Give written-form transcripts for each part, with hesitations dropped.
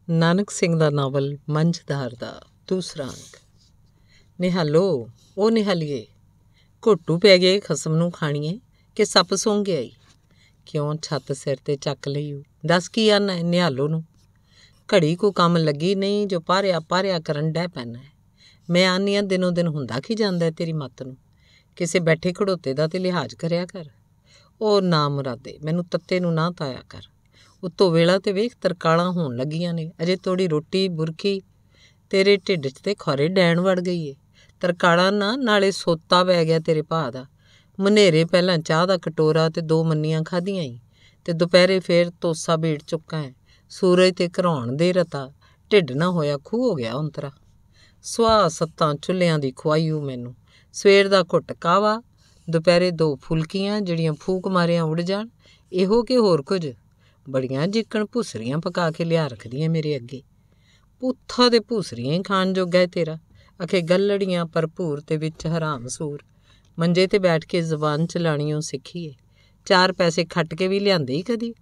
ਨਾਨਕ ਸਿੰਘ ਦਾ novel ਮੰਝਧਾਰ ਦਾ ਦੂਸਰਾ ਅੰਕ। ਨਿਹਾਲੋ ਉਹ ਨਿਹਾਲੀਏ, ਘੋਟੂ ਪੈ ਗਏ ਖਸਮ ਨੂੰ ਖਾਣੀਏ ਕਿ ਸੱਪ ਸੌਂ ਗਿਆ ਈ। ਕਿਉਂ ਛੱਤ ਸਿਰ 'ਤੇ ਚੱਕ ਲਈ ਦੱਸ ਕੀ ਆਨਾ ਹੈ ਨਿਹਾਲੋ ਨੂੰ। ਘੜੀ ਕੋ ਕੰਮ ਲੱਗੀ ਨਹੀਂ ਜੋ ਪਾਰਿਆ ਕਰਨ ਡਹਿ ਪੈਣਾ ਹੈ। ਮੈਂ ਆਨੀ ਹਾਂ ਦਿਨੋਂ ਦਿਨ ਹੁੰਦਾ ਕੀ ਜਾਂਦਾ ਤੇਰੀ ਮੱਤ ਨੂੰ। ਕਿਸੇ ਬੈਠੇ ਖੜੋਤੇ ਦਾ ਤੇ ਲਿਹਾਜ਼ ਕਰਿਆ ਕਰ। ਉਹ ਨਾ ਮੁਰਾਦੇ ਮੈਨੂੰ ਤੱਤੇ ਨੂੰ ਨਾ ਤਾਇਆ ਕਰ। ਉੱਤੋਂ ਵੇਲਾ ਤੇ ਵੇਖ ਤਰਕਾਲਾਂ ਹੋਣ ਲੱਗੀਆਂ ਨੇ। ਅਜੇ ਤੋੜੀ ਰੋਟੀ ਬੁਰਕੀ ਤੇਰੇ ਢਿੱਡ 'ਚ ਤੇ ਖੌਰੇ ਡੈਣ ਵੜ ਗਈ ਏ। ਤਰਕਾਲਾਂ ਨਾ ਨਾਲੇ ਸੋਤਾ ਪੈ ਗਿਆ ਤੇਰੇ ਭਾ ਦਾ। ਮਨੇਰੇ ਪਹਿਲਾਂ ਚਾਹ ਦਾ ਕਟੋਰਾ ਤੇ 2 ਮੰਨੀਆਂ ਖਾਧੀਆਂ ਈ ਤੇ ਦੁਪਹਿਰੇ ਫੇਰ ਤੋਸਾ ਬੀੜ ਚੁੱਕਾ ਹੈ। ਸੂਰਜ ਤੇ ਘਰਾਉਣ ਦੇ ਰਤਾ ਢਿੱਡ ਨਾ ਹੋਇਆ ਖੂਹ ਹੋ ਗਿਆ ਉਂਤਰਾ। ਸੁਆਹ 7 ਚੁੱਲ੍ਹਿਆਂ ਦੀ ਖਵਾਈਓ ਮੈਨੂੰ। ਸਵੇਰ ਦਾ ਘੁੱਟ ਕਾਹਵਾ, ਦੁਪਹਿਰੇ 2 ਫੁਲਕੀਆਂ ਜਿਹੜੀਆਂ ਫੂਕ ਮਾਰਿਆਂ ਉੱਡ ਜਾਣ। ਇਹੋ ਕਿ ਹੋਰ ਕੁਝ। ਬੜੀਆਂ ਜਿੱਕਣ ਭੁਸਰੀਆਂ ਪਕਾ ਕੇ ਲਿਆ ਰੱਖਦੀਆਂ ਮੇਰੇ ਅੱਗੇ। ਪੁੱਥਾ ਦੇ ਭੁਸਰੀਆਂ ਹੀ ਖਾਣ ਜੋਗਾ ਤੇਰਾ। ਅਖੇ ਗੱਲੜੀਆਂ ਭਰਪੂਰ ਤੇ ਵਿੱਚ ਹਰਾਮ ਸੂਰ। ਮੰਜੇ ਤੇ ਬੈਠ ਕੇ ਜ਼ਬਾਨ ਚਲਾਣੀਓ ਸਿੱਖੀਏ। 4 ਪੈਸੇ ਖੱਟ ਕੇ ਵੀ ਲਿਆਂਦੇ ਹੀ ਕਦੀ।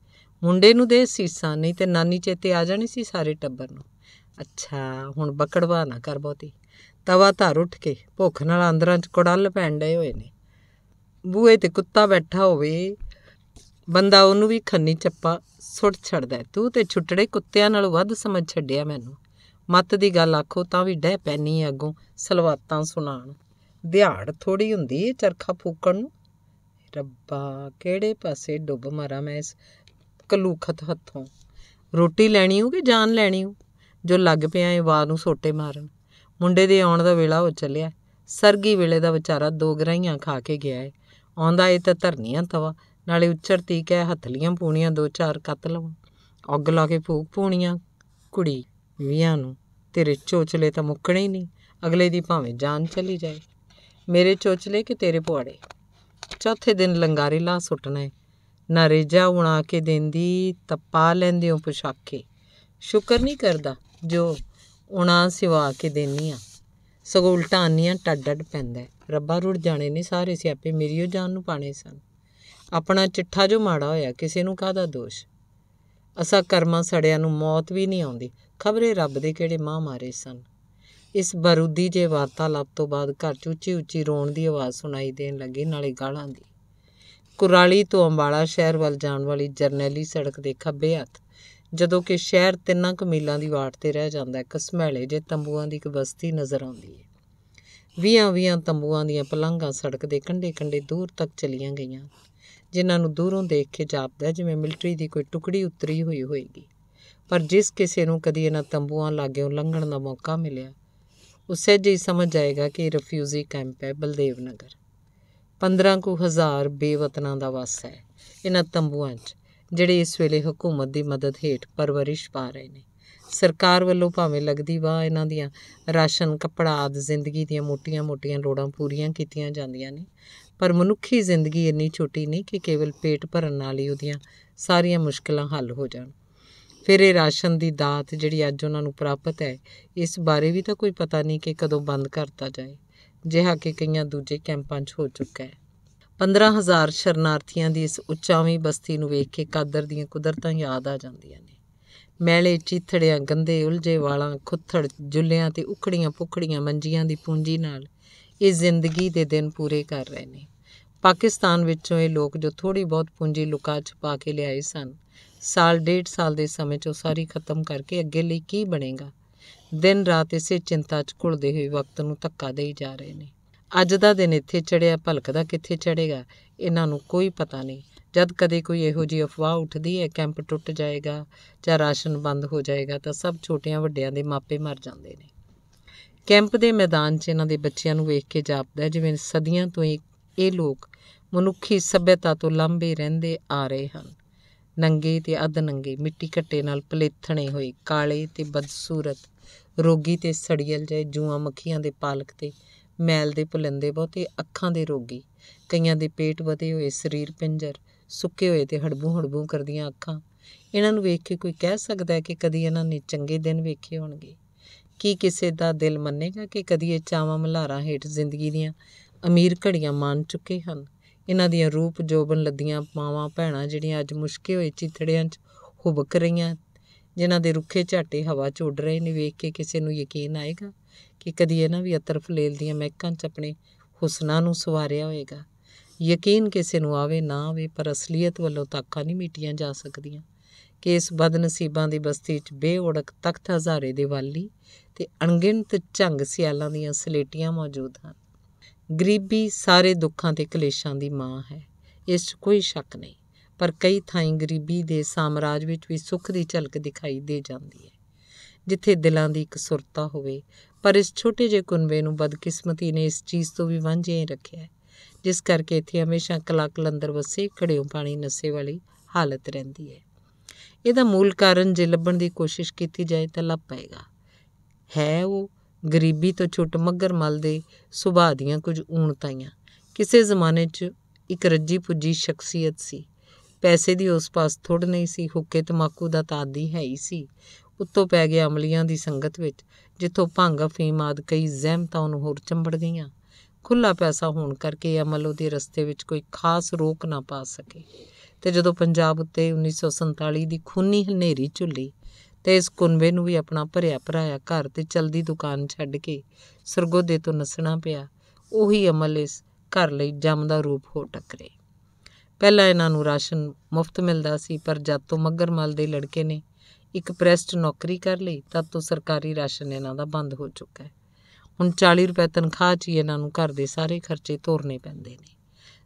ਮੁੰਡੇ ਨੂੰ ਦੇ ਸੀਸਾਂ, ਨਹੀਂ ਤੇ ਨਾਨੀ ਚੇਤੇ ਆ ਜਾਣੀ ਸੀ ਸਾਰੇ ਟੱਬਰ ਨੂੰ। ਅੱਛਾ ਹੁਣ ਬਕੜਵਾ ਨਾ ਕਰ ਬਹੁਤੀ। ਤਵਾ ਧਰ ਉੱਠ ਕੇ, ਭੁੱਖ ਨਾਲ ਅੰਦਰਾਂ 'ਚ ਕੁੜੱਲ ਪੈਣ ਡਏ ਹੋਏ ਨੇ। ਬੂਹੇ ਤੇ ਕੁੱਤਾ ਬੈਠਾ ਹੋਵੇ ਬੰਦਾ ਉਹਨੂੰ ਵੀ ਖੰਨੀ ਚੱਪਾ ਸੁੱਟ ਛੱਡਦਾ। ਤੂੰ ਤੇ ਛੁੱਟੜੇ ਕੁੱਤਿਆਂ ਨਾਲੋਂ ਵੱਧ ਸਮਝ ਛੱਡਿਆ ਮੈਨੂੰ। ਮੱਤ ਦੀ ਗੱਲ ਆਖੋ ਤਾਂ ਵੀ ਡਹਿ ਪੈਣੀ ਅੱਗੋਂ ਸਲਵਾਤਾਂ ਸੁਣਾਉਣ। ਦਿਹਾੜ ਥੋੜ੍ਹੀ ਹੁੰਦੀ ਏ ਚਰਖਾ ਫੂਕਣ ਨੂੰ। ਰੱਬਾ ਕਿਹੜੇ ਪਾਸੇ ਡੁੱਬ ਮਰਾਂ ਮੈਂ ਇਸ ਕਲੂਖਤ ਹੱਥੋਂ। ਰੋਟੀ ਲੈਣੀ ਹੋ ਕਿ ਜਾਨ ਲੈਣੀ ਹੋ ਜੋ ਲੱਗ ਪਿਆ ਏ ਵਾਹ ਨੂੰ ਸੋਟੇ ਮਾਰਨ। ਮੁੰਡੇ ਦੇ ਆਉਣ ਦਾ ਵੇਲਾ ਹੋ ਚੱਲਿਆ। ਸਰਗੀ ਵੇਲੇ ਦਾ ਵਿਚਾਰਾ 2 ਗਰਾਹੀਆਂ ਖਾ ਕੇ ਗਿਆ ਏ। ਆਉਂਦਾ ਏ ਤਾਂ ਧਰਨੀਆਂ ਤਵਾ, ਨਾਲੇ ਉੱਚਰ ਤੀ ਕਹਿ ਹੱਥਲੀਆਂ ਪੂਣੀਆਂ 2-4 ਕੱਤ ਲਵਾਂ। ਅੱਗ ਲਾ ਕੇ ਫੂਕ ਪੂਣੀਆਂ ਕੁੜੀ ਵੀਆਂ ਨੂੰ। ਤੇਰੇ ਚੋਚਲੇ ਤਾਂ ਮੁੱਕਣੇ ਹੀ ਨਹੀਂ। ਅਗਲੇ ਦੀ ਭਾਵੇਂ ਜਾਨ ਚਲੀ ਜਾਏ। ਮੇਰੇ ਚੋਚਲੇ ਕਿ ਤੇਰੇ ਪੁਆੜੇ। ਚੌਥੇ ਦਿਨ ਲੰਗਾਰੇ ਲਾ ਸੁੱਟਣਾ ਏ। ਨਾ ਰੇਜਾ ਉਣਾ ਕੇ ਦੇਂਦੀ ਤਾਂ ਪਾ ਲੈਂਦੇ ਹੋ ਪੁਸ਼ਾਕੇ। ਸ਼ੁਕਰ ਨਹੀਂ ਕਰਦਾ ਜੋ ਉਣਾ ਸਿਵਾ ਕੇ ਦੇਨੀ ਆ। ਸਗੋਂ ਉਲਟਾ ਆਨੀਆਂ ਟੱਡ ਪੈਂਦਾ। ਰੱਬਾ ਰੁੜ ਜਾਣੇ ਨੇ ਸਾਰੇ ਸਿਆਪੇ, ਮੇਰੀ ਉਹ ਜਾਨ ਨੂੰ ਪਾਣੇ ਸਨ। ਆਪਣਾ ਚਿੱਠਾ ਜੋ ਮਾੜਾ ਹੋਇਆ ਕਿਸੇ ਨੂੰ ਕਾਹਦਾ ਦੋਸ਼। ਅਸਾਂ ਕਰਮਾਂ ਸੜਿਆਂ ਨੂੰ ਮੌਤ ਵੀ ਨਹੀਂ ਆਉਂਦੀ। ਖਬਰੇ ਰੱਬ ਦੇ ਕਿਹੜੇ ਮਾਂ ਮਾਰੇ ਸਨ। ਇਸ ਬਾਰੂਦੀ ਜੇ ਵਾਰਤਾਲਾਪ ਤੋਂ ਬਾਅਦ ਘਰ 'ਚ ਉੱਚੀ ਰੋਣ ਦੀ ਆਵਾਜ਼ ਸੁਣਾਈ ਦੇਣ ਲੱਗੀ, ਨਾਲੇ ਗਾਲਾਂ ਦੀ। ਕੁਰਾਲੀ ਤੋਂ ਅੰਬਾਲਾ ਸ਼ਹਿਰ ਵੱਲ ਜਾਣ ਵਾਲੀ ਜਰਨੈਲੀ ਸੜਕ ਦੇ ਖੱਬੇ ਹੱਥ ਜਦੋਂ ਕਿ ਸ਼ਹਿਰ 3 ਕੁ ਮੀਲਾਂ ਦੀ ਵਾਟ 'ਤੇ ਰਹਿ ਜਾਂਦਾ, ਘਸਮੈਲੇ ਜੇ ਤੰਬੂਆਂ ਦੀ ਇੱਕ ਬਸਤੀ ਨਜ਼ਰ ਆਉਂਦੀ ਹੈ। 20 ਤੰਬੂਆਂ ਦੀਆਂ ਪਲੰਘਾਂ ਸੜਕ ਦੇ ਕੰਢੇ ਦੂਰ ਤੱਕ ਚਲੀਆਂ ਗਈਆਂ, ਜਿਨ੍ਹਾਂ ਨੂੰ ਦੂਰੋਂ ਦੇਖ ਕੇ ਜਾਪਦਾ ਜਿਵੇਂ ਮਿਲਟਰੀ ਦੀ ਕੋਈ ਟੁਕੜੀ ਉਤਰੀ ਹੋਈ ਹੋਏਗੀ। ਪਰ ਜਿਸ ਕਿਸੇ ਨੂੰ ਕਦੀ ਇਹਨਾਂ ਤੰਬੂਆਂ ਲਾਗਿਓਂ ਲੰਘਣ ਦਾ ਮੌਕਾ ਮਿਲਿਆ, ਉਹ ਸਹਿਜੇ ਹੀ ਸਮਝ ਜਾਏਗਾ ਕਿ ਇਹ ਰਫਿਊਜੀ ਕੈਂਪ ਹੈ ਬਲਦੇਵ ਨਗਰ। 15 ਕੁ ਹਜ਼ਾਰ ਬੇਵਤਨਾਂ ਦਾ ਵੱਸ ਹੈ ਇਹਨਾਂ ਤੰਬੂਆਂ 'ਚ, ਜਿਹੜੇ ਇਸ ਵੇਲੇ ਹਕੂਮਤ ਦੀ ਮਦਦ ਹੇਠ ਪਰਵਰਿਸ਼ ਪਾ ਰਹੇ ਨੇ। ਸਰਕਾਰ ਵੱਲੋਂ ਭਾਵੇਂ ਲੱਗਦੀ ਵਾਹ ਇਹਨਾਂ ਦੀਆਂ ਰਾਸ਼ਨ, ਕੱਪੜਾ ਆਦਿ ਜ਼ਿੰਦਗੀ ਦੀਆਂ ਮੋਟੀਆਂ ਲੋੜਾਂ ਪੂਰੀਆਂ ਕੀਤੀਆਂ ਜਾਂਦੀਆਂ ਨੇ, ਪਰ ਮਨੁੱਖੀ ਜ਼ਿੰਦਗੀ ਇੰਨੀ ਛੋਟੀ ਨਹੀਂ ਕਿ ਕੇਵਲ ਪੇਟ ਭਰਨ ਨਾਲ ਹੀ ਉਹਦੀਆਂ ਸਾਰੀਆਂ ਮੁਸ਼ਕਿਲਾਂ ਹੱਲ ਹੋ ਜਾਣ। ਫਿਰ ਇਹ ਰਾਸ਼ਨ ਦੀ ਦਾਤ ਜਿਹੜੀ ਅੱਜ ਉਹਨਾਂ ਨੂੰ ਪ੍ਰਾਪਤ ਹੈ, ਇਸ ਬਾਰੇ ਵੀ ਤਾਂ ਕੋਈ ਪਤਾ ਨਹੀਂ ਕਿ ਕਦੋਂ ਬੰਦ ਕਰਤਾ ਜਾਏ, ਜਿਹਾ ਕਿ ਕਈਆਂ ਦੂਜੇ ਕੈਂਪਾਂ 'ਚ ਹੋ ਚੁੱਕਾ ਹੈ। 15,000 ਸ਼ਰਨਾਰਥੀਆਂ ਦੀ ਇਸ ਉੱਚਾਵੀਂ ਬਸਤੀ ਨੂੰ ਵੇਖ ਕੇ ਕਾਦਰ ਦੀਆਂ ਕੁਦਰਤਾਂ ਯਾਦ ਆ ਜਾਂਦੀਆਂ ਨੇ। ਮੈਲੇ ਚੀਥੜਿਆਂ, ਗੰਦੇ ਉਲਝੇ ਵਾਲਾਂ, ਖੁੱਥੜ ਜੁੱਲਿਆਂ ਤੇ ਉਖੜੀਆਂ ਪੁਖੜੀਆਂ ਮੰਜੀਆਂ ਦੀ ਪੂੰਜੀ ਨਾਲ ਇਹ ਜ਼ਿੰਦਗੀ ਦੇ ਦਿਨ ਪੂਰੇ ਕਰ ਰਹੇ ਨੇ। ਪਾਕਿਸਤਾਨ ਵਿੱਚੋਂ ਇਹ ਲੋਕ ਜੋ ਥੋੜ੍ਹੀ ਬਹੁਤ ਪੂੰਜੀ ਲੁਕਾ ਛੁਪਾ ਕੇ ਲਿਆਏ ਸਨ, 1.5 ਸਾਲ ਦੇ ਸਮੇਂ 'ਚ ਉਹ ਸਾਰੀ ਖਤਮ ਕਰਕੇ ਅੱਗੇ ਲਈ ਕੀ ਬਣੇਗਾ, ਦਿਨ ਰਾਤ ਇਸੇ ਚਿੰਤਾ 'ਚ ਘੁਲਦੇ ਹੋਏ ਵਕਤ ਨੂੰ ਧੱਕਾ ਦੇਈ ਜਾ ਰਹੇ ਨੇ। ਅੱਜ ਦਾ ਦਿਨ ਇੱਥੇ ਚੜ੍ਹਿਆ, ਭਲਕਦਾ ਕਿੱਥੇ ਚੜ੍ਹੇਗਾ ਇਹਨਾਂ ਨੂੰ ਕੋਈ ਪਤਾ ਨਹੀਂ। ਜਦ ਕਦੇ ਕੋਈ ਇਹੋ ਜਿਹੀ ਅਫਵਾਹ ਉੱਠਦੀ ਹੈ ਕੈਂਪ ਟੁੱਟ ਜਾਏਗਾ ਜਾਂ ਰਾਸ਼ਨ ਬੰਦ ਹੋ ਜਾਏਗਾ, ਤਾਂ ਸਭ ਛੋਟਿਆਂ ਵੱਡਿਆਂ ਦੇ ਮਾਪੇ ਮਰ ਜਾਂਦੇ ਨੇ। ਕੈਂਪ ਦੇ ਮੈਦਾਨ 'ਚ ਇਹਨਾਂ ਦੇ ਬੱਚਿਆਂ ਨੂੰ ਵੇਖ ਕੇ ਜਾਪਦਾ ਜਿਵੇਂ ਸਦੀਆਂ ਤੋਂ ਇਹ ਲੋਕ ਮਨੁੱਖੀ ਸੱਭਿਅਤਾ ਤੋਂ ਲਾਂਭੇ ਰਹਿੰਦੇ ਆ ਰਹੇ ਹਨ। ਨੰਗੇ ਤੇ ਅੱਧ ਨੰਗੇ, ਮਿੱਟੀ ਘੱਟੇ ਨਾਲ ਪਲੇਥਣੇ ਹੋਏ, ਕਾਲੇ ਤੇ ਬਦਸੂਰਤ, ਰੋਗੀ ਤੇ ਸੜੀਅਲ ਜਿਹੇ, ਜੂਆਂ ਮੱਖੀਆਂ ਦੇ ਪਾਲਕ ਤੇ ਮੈਲ ਦੇ ਭੁਲੰਦੇ, ਬਹੁਤੇ ਅੱਖਾਂ ਦੇ ਰੋਗੀ, ਕਈਆਂ ਦੇ ਪੇਟ ਵਧੇ ਹੋਏ, ਸਰੀਰ ਪਿੰਜਰ, ਸੁੱਕੇ ਹੋਏ ਤੇ ਹੜਬੂ ਕਰਦੀਆਂ ਅੱਖਾਂ। ਇਹਨਾਂ ਨੂੰ ਵੇਖ ਕੇ ਕੋਈ ਕਹਿ ਸਕਦਾ ਕਿ ਕਦੀ ਇਹਨਾਂ ਨੇ ਚੰਗੇ ਦਿਨ ਵੇਖੇ ਹੋਣਗੇ? ਕੀ ਕਿਸੇ ਦਾ ਦਿਲ ਮੰਨੇਗਾ ਕਿ ਕਦੀ ਇਹ ਚਾਵਾਂ ਮਲ੍ਹਾਰਾਂ ਹੇਠ ਜ਼ਿੰਦਗੀ ਦੀਆਂ ਅਮੀਰ ਘੜੀਆਂ ਮਾਣ ਚੁੱਕੇ ਹਨ? ਇਹਨਾਂ ਦੀਆਂ ਰੂਪ ਜੋਬਨ ਲੱਦੀਆਂ ਮਾਵਾਂ ਭੈਣਾਂ ਜਿਹੜੀਆਂ ਅੱਜ ਮੁਸ਼ਕੇ ਹੋਏ ਚੀਥੜਿਆਂ 'ਚ ਹੁਬਕ ਰਹੀਆਂ ਜਿਨ੍ਹਾਂ ਦੇ ਰੁੱਖੇ ਝਾਟੇ ਹਵਾ 'ਚ ਉੱਡ ਰਹੇ ਨੇ ਵੇਖ ਕੇ ਕਿਸੇ ਨੂੰ ਯਕੀਨ ਆਏਗਾ ਕਿ ਕਦੀ ਇਹਨਾਂ ਵੀ ਅਤਰ ਫਲੇਲ ਦੀਆਂ ਮਹਿਕਾਂ 'ਚ ਆਪਣੇ ਹੁਸਨਾਂ ਨੂੰ ਸਵਾਰਿਆ ਹੋਏਗਾ। ਯਕੀਨ ਕਿਸੇ ਨੂੰ ਆਵੇ ਨਾ ਆਵੇ, ਪਰ ਅਸਲੀਅਤ ਵੱਲੋਂ ਤਾਕਾਂ ਨਹੀਂ ਮੀਟੀਆਂ ਜਾ ਸਕਦੀਆਂ ਕਿ ਇਸ ਬਦਨਸੀਬਾਂ ਦੀ ਬਸਤੀ 'ਚ ਬੇਓੜਕ ਤਖ਼ਤ ਹਜ਼ਾਰੇ ਦੇ ਵਾਲੀ ਤੇ ਅਣਗਿਣਤ ਝੰਗ ਸਿਆਲਾਂ ਦੀਆਂ ਸਲੇਟੀਆਂ ਮੌਜੂਦ ਹਨ। ਗਰੀਬੀ ਸਾਰੇ ਦੁੱਖਾਂ ਤੇ ਕਲੇਸ਼ਾਂ ਦੀ ਮਾਂ ਹੈ, ਇਸ 'ਚ ਕੋਈ ਸ਼ੱਕ ਨਹੀਂ, ਪਰ ਕਈ ਥਾਈਂ ਗਰੀਬੀ ਦੇ ਸਾਮਰਾਜ ਵਿੱਚ ਵੀ ਸੁੱਖ ਦੀ ਝਲਕ ਦਿਖਾਈ ਦੇ ਜਾਂਦੀ ਹੈ, ਜਿੱਥੇ ਦਿਲਾਂ ਦੀ ਇਕਸੁਰਤਾ ਹੋਵੇ। ਪਰ ਇਸ ਛੋਟੇ ਜਿਹੇ ਕੁਨਬੇ ਨੂੰ ਬਦਕਿਸਮਤੀ ਨੇ ਇਸ ਚੀਜ਼ ਤੋਂ ਵੀ ਵਾਂਝੇ ਰੱਖਿਆ ਹੈ, ਜਿਸ ਕਰਕੇ ਇੱਥੇ ਹਮੇਸ਼ਾ ਕਲਾ ਕਲੰਦਰ ਵਸੇ ਘੜਿਓਂ ਪਾਣੀ ਨਸ਼ੇ ਵਾਲੀ ਹਾਲਤ ਰਹਿੰਦੀ ਹੈ। ਇਹਦਾ ਮੂਲ ਕਾਰਨ ਜੇ ਲੱਭਣ ਦੀ ਕੋਸ਼ਿਸ਼ ਕੀਤੀ ਜਾਏ ਤਾਂ ਲੱਭ ਪਏਗਾ। ਹੈ ਉਹ ਗਰੀਬੀ ਤੋਂ ਛੁੱਟ ਮੱਘਰ ਮੱਲ ਦੇ ਸੁਭਾਅ ਦੀਆਂ ਕੁਝ ਊਣਤਾਈਆਂ। ਕਿਸੇ ਜ਼ਮਾਨੇ 'ਚ ਇੱਕ ਰੱਜੀ ਪੁੱਜੀ ਸ਼ਖਸੀਅਤ ਸੀ, ਪੈਸੇ ਦੀ ਉਸ ਪਾਸ ਥੁੜ ਨਹੀਂ ਸੀ, ਹੁੱਕੇ ਤੰਬਾਕੂ ਦਾ ਤਾਂ ਆਦੀ ਹੈ ਹੀ ਸੀ, ਉੱਤੋਂ ਪੈ ਗਿਆ ਅਮਲੀਆਂ ਦੀ ਸੰਗਤ ਵਿੱਚ, ਜਿੱਥੋਂ ਭੰਗ ਅਫੀਮ ਆਦਿ ਕਈ ਜ਼ਹਿਮਤਾਂ ਉਹਨੂੰ ਹੋਰ ਚੰਬੜ ਗਈਆਂ। ਖੁੱਲ੍ਹਾ ਪੈਸਾ ਹੋਣ ਕਰਕੇ ਅਮਲ ਉਹਦੇ ਰਸਤੇ ਵਿੱਚ ਕੋਈ ਖਾਸ ਰੋਕ ਨਾ ਪਾ ਸਕੇ। ਅਤੇ ਜਦੋਂ ਪੰਜਾਬ ਉੱਤੇ 1947 ਦੀ ਖੂਨੀ ਹਨੇਰੀ ਝੁੱਲੀ ਅਤੇ ਇਸ ਕੁਨਬੇ ਨੂੰ ਵੀ ਆਪਣਾ ਭਰਿਆ ਭਰਾਇਆ ਘਰ ਅਤੇ ਚਲਦੀ ਦੁਕਾਨ ਛੱਡ ਕੇ ਸਰਗੋਧੇ ਤੋਂ ਨੱਸਣਾ ਪਿਆ, ਉਹੀ ਅਮਲ ਇਸ ਘਰ ਲਈ ਜੰਮਦਾ ਰੂਪ ਹੋ ਟੱਕਰੇ। ਪਹਿਲਾਂ ਇਹਨਾਂ ਨੂੰ ਰਾਸ਼ਨ ਮੁਫਤ ਮਿਲਦਾ ਸੀ, ਪਰ ਜਦ ਤੋਂ ਮੱਘਰ ਮੱਲ ਦੇ ਲੜਕੇ ਨੇ ਇੱਕ ਪ੍ਰੈਸ 'ਚ ਨੌਕਰੀ ਕਰ ਲਈ, ਤਦ ਤੋਂ ਸਰਕਾਰੀ ਰਾਸ਼ਨ ਇਹਨਾਂ ਦਾ ਬੰਦ ਹੋ ਚੁੱਕਾ ਹੈ। ਹੁਣ 40 ਰੁਪਏ ਤਨਖਾਹ 'ਚ ਹੀ ਇਹਨਾਂ ਨੂੰ ਘਰ ਦੇ ਸਾਰੇ ਖਰਚੇ ਤੋਰਨੇ ਪੈਂਦੇ ਨੇ।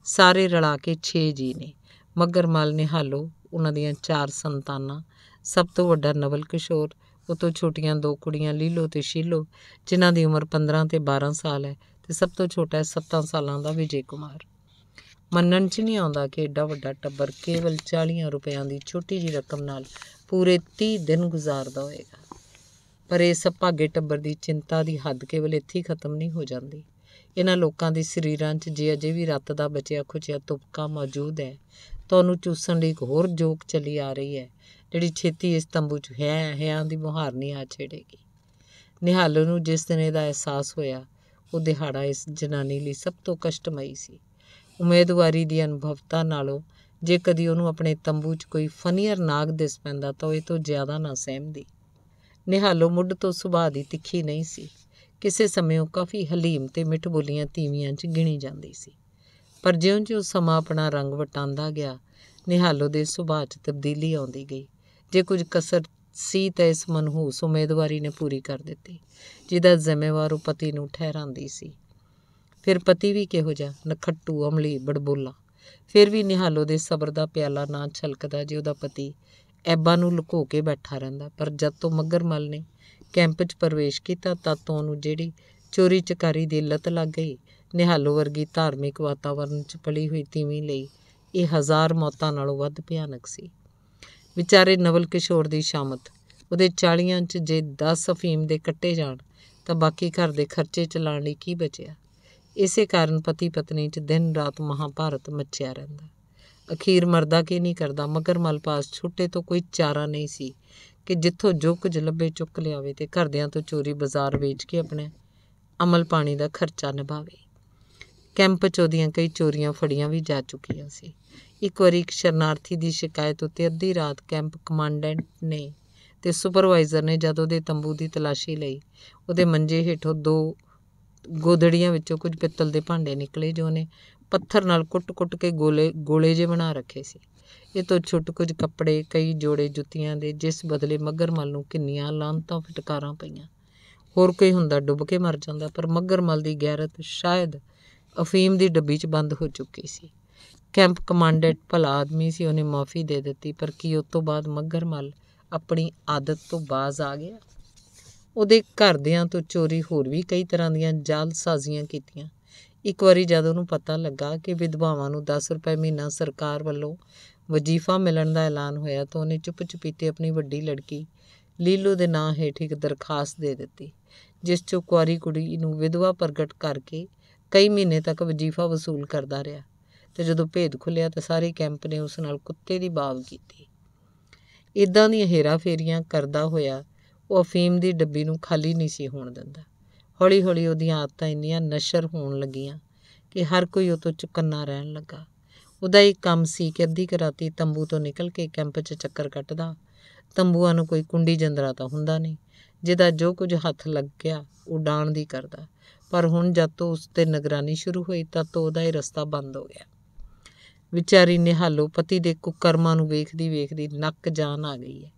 ਸਾਰੇ ਰਲਾ ਕੇ 6 ਜੀ ਨੇ। ਮੱਘਰ ਮੱਲ, ਨਿਹਾਲੋ, ਉਹਨਾਂ ਦੀਆਂ 4 ਸੰਤਾਨਾਂ, ਸਭ ਤੋਂ ਵੱਡਾ ਨਵਲ ਕਿਸ਼ੋਰ, ਉਹ ਤੋਂ ਛੋਟੀਆਂ 2 ਕੁੜੀਆਂ ਲੀਲੋ ਤੇ ਸ਼ੀਲੋ, ਜਿਨ੍ਹਾਂ ਦੀ ਉਮਰ 15 ਤੇ 12 ਸਾਲ ਹੈ, ਅਤੇ ਸਭ ਤੋਂ ਛੋਟਾ ਹੈ 7 ਸਾਲਾਂ ਦਾ ਵਿਜੇ ਕੁਮਾਰ। ਮੰਨਣ 'ਚ ਨਹੀਂ ਆਉਂਦਾ ਕਿ ਏਡਾ ਵੱਡਾ ਟੱਬਰ ਕੇਵਲ 40 ਰੁਪਇਆਂ ਦੀ ਛੋਟੀ ਜਿਹੀ ਰਕਮ ਨਾਲ ਪੂਰੇ 30 ਦਿਨ ਗੁਜ਼ਾਰਦਾ ਹੋਏਗਾ। ਪਰ ਇਸ ਅਭਾਗੇ ਟੱਬਰ ਦੀ ਚਿੰਤਾ ਦੀ ਹੱਦ ਕੇਵਲ ਇੱਥੇ ਹੀ ਖਤਮ ਨਹੀਂ ਹੋ ਜਾਂਦੀ। ਇਹਨਾਂ ਲੋਕਾਂ ਦੇ ਸਰੀਰਾਂ 'ਚ ਜੇ ਅਜੇ ਵੀ ਰੱਤ ਦਾ ਬਚਿਆ ਖੁਚਿਆ ਤੁਪਕਾ ਮੌਜੂਦ ਹੈ, ਤਾਂ ਉਹਨੂੰ ਚੂਸਣ ਲਈ ਇੱਕ ਹੋਰ ਜੋਕ ਚੱਲੀ ਆ ਰਹੀ ਹੈ, ਜਿਹੜੀ ਛੇਤੀ ਇਸ ਤੰਬੂ 'ਚ ਹਿਆਂ ਦੀ ਮੁਹਾਰਨੀ ਆ ਛੇੜੇਗੀ। ਨਿਹਾਲੋ ਨੂੰ ਜਿਸ ਦਿਨ ਇਹਦਾ ਅਹਿਸਾਸ ਹੋਇਆ, ਉਹ ਦਿਹਾੜਾ ਇਸ ਜਨਾਨੀ ਲਈ ਸਭ ਤੋਂ ਕਸ਼ਟਮਈ ਸੀ। ਉਮੀਦਵਾਰੀ ਦੀ ਅਨੁਭਵਤਾ ਨਾਲੋਂ ਜੇ ਕਦੀ ਉਹਨੂੰ ਆਪਣੇ ਤੰਬੂ 'ਚ ਕੋਈ ਫਨੀਅਰ ਨਾਗ ਦਿਸ ਪੈਂਦਾ ਤਾਂ ਉਹ ਇਹ ਤੋਂ ਜ਼ਿਆਦਾ ਨਾ ਸਹਿਮਦੀ। ਨਿਹਾਲੋ ਮੁੱਢ ਤੋਂ ਸੁਭਾਅ ਦੀ ਤਿੱਖੀ ਨਹੀਂ ਸੀ। ਕਿਸੇ ਸਮੇਂ ਉਹ ਕਾਫੀ ਹਲੀਮ ਤੇ ਮਿੱਠ ਬੋਲੀਆਂ ਤੀਵੀਆਂ 'ਚ ਗਿਣੀ ਜਾਂਦੀ ਸੀ, ਪਰ ਜਿਉਂ-ਜਿਉਂ ਸਮਾਂ ਆਪਣਾ ਰੰਗ ਵਟਾਉਂਦਾ ਗਿਆ, ਨਿਹਾਲੋ ਦੇ ਸੁਭਾਅ 'ਚ ਤਬਦੀਲੀ ਆਉਂਦੀ ਗਈ। ਜੇ ਕੁਝ ਕਸਰ ਸੀ ਤਾਂ ਇਸ ਮਨਹੂਸ ਉਮੀਦਵਾਰੀ ਨੇ ਪੂਰੀ ਕਰ ਦਿੱਤੀ, ਜਿਹਦਾ ਜ਼ਿੰਮੇਵਾਰ ਉਹ ਪਤੀ ਨੂੰ ਠਹਿਰਾਉਂਦੀ ਸੀ। ਫਿਰ ਪਤੀ ਵੀ ਕਿਹੋ ਜਿਹਾ, ਨਖੱਟੂ, ਅਮਲੀ, ਬੜਬੋਲਾ। ਫਿਰ ਵੀ ਨਿਹਾਲੋ ਦੇ ਸਬਰ ਦਾ ਪਿਆਲਾ ਨਾ ਛਲਕਦਾ ਜੇ ਉਹਦਾ ਪਤੀ ਐਬਾਂ ਨੂੰ ਲੁਕੋ ਕੇ ਬੈਠਾ ਰਹਿੰਦਾ। ਪਰ ਜਦ ਤੋਂ ਮੱਘਰ ਮੱਲ ਨੇ ਕੈਂਪ 'ਚ ਪ੍ਰਵੇਸ਼ ਕੀਤਾ, ਤਦ ਤੋਂ ਉਹਨੂੰ ਜਿਹੜੀ ਚੋਰੀ ਚਕਾਰੀ ਦੀ ਲੱਤ ਲੱਗ ਗਈ, ਨਿਹਾਲੋ ਵਰਗੀ ਧਾਰਮਿਕ ਵਾਤਾਵਰਨ 'ਚ ਪਲੀ ਹੋਈ ਤੀਵੀਂ ਲਈ ਇਹ 1000 ਮੌਤਾਂ ਨਾਲੋਂ ਵੱਧ ਭਿਆਨਕ ਸੀ। ਵਿਚਾਰੇ ਨਵਲ ਕਿਸ਼ੋਰ ਦੀ ਸ਼ਾਮਤ, ਉਹਦੇ 40 'ਚ ਜੇ 10 ਅਫੀਮ ਦੇ ਕੱਟੇ ਜਾਣ ਤਾਂ ਬਾਕੀ ਘਰ ਦੇ ਖਰਚੇ ਚਲਾਉਣ ਲਈ ਕੀ ਬਚਿਆ। ਇਸੇ ਕਾਰਨ ਪਤੀ ਪਤਨੀ 'ਚ ਦਿਨ ਰਾਤ ਮਹਾਭਾਰਤ ਮੱਚਿਆ ਰਹਿੰਦਾ। ਅਖੀਰ ਮਰਦਾ ਕੀ ਨਹੀਂ ਕਰਦਾ, ਮੱਘਰ ਮੱਲ ਪਾਸ ਛੁੱਟੇ ਤੋਂ ਕੋਈ ਚਾਰਾ ਨਹੀਂ ਸੀ ਕਿ ਜਿੱਥੋਂ ਜੋ ਕੁਝ ਲੱਭੇ ਚੁੱਕ ਲਿਆਵੇ ਅਤੇ ਘਰਦਿਆਂ ਤੋਂ ਚੋਰੀ ਬਾਜ਼ਾਰ ਵੇਚ ਕੇ ਆਪਣੇ ਅਮਲ ਪਾਣੀ ਦਾ ਖਰਚਾ ਨਿਭਾਵੇ। ਕੈਂਪ 'ਚ ਉਹਦੀਆਂ ਕਈ ਚੋਰੀਆਂ ਫੜੀਆਂ ਵੀ ਜਾ ਚੁੱਕੀਆਂ ਸੀ। ਇੱਕ ਵਾਰੀ ਇੱਕ ਸ਼ਰਨਾਰਥੀ ਦੀ ਸ਼ਿਕਾਇਤ ਉੱਤੇ ਅੱਧੀ ਰਾਤ ਕੈਂਪ ਕਮਾਂਡੈਂਟ ਨੇ ਅਤੇ ਸੁਪਰਵਾਈਜ਼ਰ ਨੇ ਜਦ ਉਹਦੇ ਤੰਬੂ ਦੀ ਤਲਾਸ਼ੀ ਲਈ, ਉਹਦੇ ਮੰਜੇ ਹੇਠੋਂ 2 ਗੋਦੜੀਆਂ ਵਿੱਚੋਂ ਕੁਝ ਪਿੱਤਲ ਦੇ ਭਾਂਡੇ ਨਿਕਲੇ, ਜੋ ਉਹਨੇ ਪੱਥਰ ਨਾਲ ਕੁੱਟ-ਕੁੱਟ ਕੇ ਗੋਲੇ ਜਿਹੇ ਬਣਾ ਰੱਖੇ ਸੀ। ਇਹ ਤੋਂ ਛੁੱਟ ਕੁਝ ਕੱਪੜੇ, ਕਈ ਜੋੜੇ ਜੁੱਤੀਆਂ ਦੇ, ਜਿਸ ਬਦਲੇ ਮੱਘਰ ਮੱਲ ਨੂੰ ਕਿੰਨੀਆਂ ਲਾਹਨਤਾਂ ਫਟਕਾਰਾਂ ਪਈਆਂ। ਹੋਰ ਕੋਈ ਹੁੰਦਾ ਡੁੱਬ ਕੇ ਮਰ ਜਾਂਦਾ, ਪਰ ਮੱਘਰ ਮੱਲ ਦੀ ਗੈਰਤ ਸ਼ਾਇਦ ਅਫੀਮ ਦੀ ਡੱਬੀ 'ਚ ਬੰਦ ਹੋ ਚੁੱਕੀ ਸੀ। ਕੈਂਪ ਕਮਾਂਡੈਂਟ ਭਲਾ ਆਦਮੀ ਸੀ, ਉਹਨੇ ਮਾਫੀ ਦੇ ਦਿੱਤੀ, ਪਰ ਕੀ ਉਸ ਤੋਂ ਬਾਅਦ ਮੱਘਰ ਮੱਲ ਆਪਣੀ ਆਦਤ ਤੋਂ ਬਾਜ਼ ਆ ਗਿਆ। ਉਹਦੇ ਘਰਦਿਆਂ ਤੋਂ ਚੋਰੀ ਹੋਰ ਵੀ ਕਈ ਤਰ੍ਹਾਂ ਦੀਆਂ ਜਾਲਸਾਜ਼ੀਆਂ ਕੀਤੀਆਂ। ਇੱਕ ਵਾਰੀ ਜਦ ਉਹਨੂੰ ਪਤਾ ਲੱਗਾ ਕਿ ਵਿਧਵਾਵਾਂ ਨੂੰ 10 ਰੁਪਏ ਮਹੀਨਾ ਸਰਕਾਰ ਵੱਲੋਂ ਵਜ਼ੀਫਾ ਮਿਲਣ ਦਾ ਐਲਾਨ ਹੋਇਆ, ਤਾਂ ਉਹਨੇ ਚੁੱਪ ਚੁਪੀਤੇ ਆਪਣੀ ਵੱਡੀ ਲੜਕੀ ਲੀਲੋ ਦੇ ਨਾਂ ਹੇਠ ਇੱਕ ਦਰਖਾਸਤ ਦੇ ਦਿੱਤੀ, ਜਿਸ 'ਚੋਂ ਕੁਆਰੀ ਕੁੜੀ ਨੂੰ ਵਿਧਵਾ ਪ੍ਰਗਟ ਕਰਕੇ ਕਈ ਮਹੀਨੇ ਤੱਕ ਵਜ਼ੀਫਾ ਵਸੂਲ ਕਰਦਾ ਰਿਹਾ। ਅਤੇ ਜਦੋਂ ਭੇਦ ਖੁੱਲ੍ਹਿਆ ਤਾਂ ਸਾਰੇ ਕੈਂਪ ਨੇ ਉਸ ਨਾਲ ਕੁੱਤੇ ਦੀ ਬਾਬ ਕੀਤੀ। ਇੱਦਾਂ ਦੀਆਂ ਹੇਰਾ ਫੇਰੀਆਂ ਕਰਦਾ ਹੋਇਆ ਉਹ ਅਫੀਮ ਦੀ ਡੱਬੀ ਨੂੰ ਖਾਲੀ ਨਹੀਂ ਸੀ ਹੋਣ ਦਿੰਦਾ। ਹੌਲੀ ਹੌਲੀ ਉਹਦੀਆਂ ਆਦਤਾਂ ਇੰਨੀਆਂ ਨਸ਼ਰ ਹੋਣ ਲੱਗੀਆਂ ਕਿ ਹਰ ਕੋਈ ਉਹ ਤੋਂ ਚੁਕੰਨਾ ਰਹਿਣ ਲੱਗਾ। ਉਹਦਾ ਇੱਕ ਕੰਮ ਸੀ ਕਿ ਅੱਧੀ ਕੁ ਰਾਤੀ ਤੰਬੂ ਤੋਂ ਨਿਕਲ ਕੇ ਕੈਂਪ 'ਚ ਚੱਕਰ ਕੱਟਦਾ, ਤੰਬੂਆਂ ਨੂੰ ਕੋਈ ਕੁੰਡੀ ਜੰਦਰਾ ਤਾਂ ਹੁੰਦਾ ਨਹੀਂ ਜਿਹਦਾ ਜੋ ਕੁਝ ਹੱਥ ਲੱਗ ਗਿਆ ਉਹ ਡਾਣ ਦੀ ਕਰਦਾ, ਪਰ ਹੁਣ ਜਦ ਤੋਂ ਉਸ 'ਤੇ ਨਿਗਰਾਨੀ ਸ਼ੁਰੂ ਹੋਈ ਤਦ ਤੋਂ ਉਹਦਾ ਇਹ ਰਸਤਾ ਬੰਦ ਹੋ ਗਿਆ। ਵਿਚਾਰੀ ਨਿਹਾਲੋ ਪਤੀ ਦੇ ਕੁਕਰਮਾਂ ਨੂੰ ਵੇਖਦੀ ਵੇਖਦੀ ਨੱਕ ਜਾਨ ਆ ਗਈ ਹੈ।